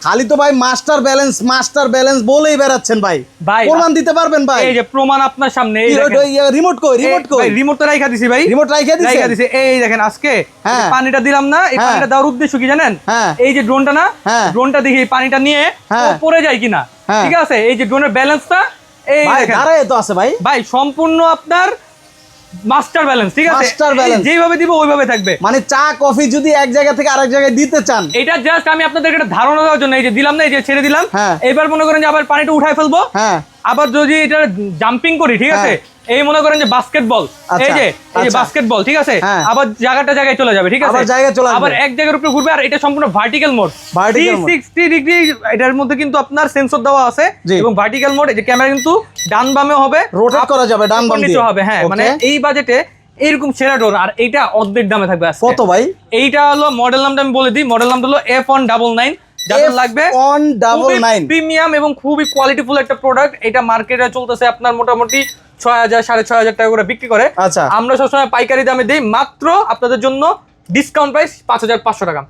খালি তো ভাই মাস্টার ব্যালেন্স বলেই বেড়াচ্ছেন ভাই। ভাই প্রমাণ দিতে পারবেন ভাই? এই যে প্রমাণ আপনার সামনে, এই রিমোট কই? রিমোট তো রাইখা দিছি ভাই, রিমোট রাইখা দিছি। এই দেখেন আজকে পানিটা দিলাম না, এই পানিটা দেওয়ার উদ্দেশ্য কি জানেন? এই যে ড্রোনটা না, ড্রোনটা দেখি পানিটা নিয়ে পড়ে যায় কিনা, ঠিক আছে? এই যে ড্রোনের ব্যালেন্সটা এই দেখেন দাঁড়ায় তো আছে ভাই। ভাই সম্পূর্ণ আপনার মাস্টার ব্যালেন্স, ঠিক আছে? যেভাবে দিব ওইভাবে থাকবে। মানে চা কফি যদি এক জায়গা থেকে আরেক জায়গায় দিতে চান, এটা জাস্ট আমি আপনাদের একটা ধারণা দেওয়ার জন্য এই যে দিলাম না, এই যে ছেড়ে দিলাম, এবার মনে করেন যে আবার পানিটা উঠায় ফেলবো, আবার যদি এটা জাম্পিং করি, ঠিক আছে? এই মনে করেন যে বাস্কেটবল, এই যে বাস্কেটবল, ঠিক আছে? আবার জায়গায় চলে যাবে, ঠিক আছে? আবার এক জায়গার উপরে ঘুরবে, আর এটা সম্পূর্ণ ভার্টিক্যাল মোড, 360 ডিগ্রি এটার মধ্যে কিন্তু আপনার সেন্সর দেওয়া আছে, এবং ভার্টিক্যাল মোড, এই যে ক্যামেরা কিন্তু ডান বামে হবে, রোটেট করা যাবে, ডান বাম দিয়ে হবে। হ্যাঁ, মানে এই বাজেটে এরকম সেরা ড্রোন, আর এইটা অর্ধেক দামে থাকবে। কত ভাই? এইটা হলো মডেল নামটা আমি বলে দিই, মডেল নামটা হলো F199, যাদের লাগবে প্রিমিয়াম এবং খুবই কোয়ালিটিফুল একটা প্রোডাক্ট। এটা মার্কেটে চলতেছে আপনার মোটামুটি 6000 6500 টাকা করে বিক্রি করে। আমরা সবসময় পাইকারি দামে দিই, মাত্র আপনাদের জন্য ডিসকাউন্ট প্রাইস 5500 টাকা।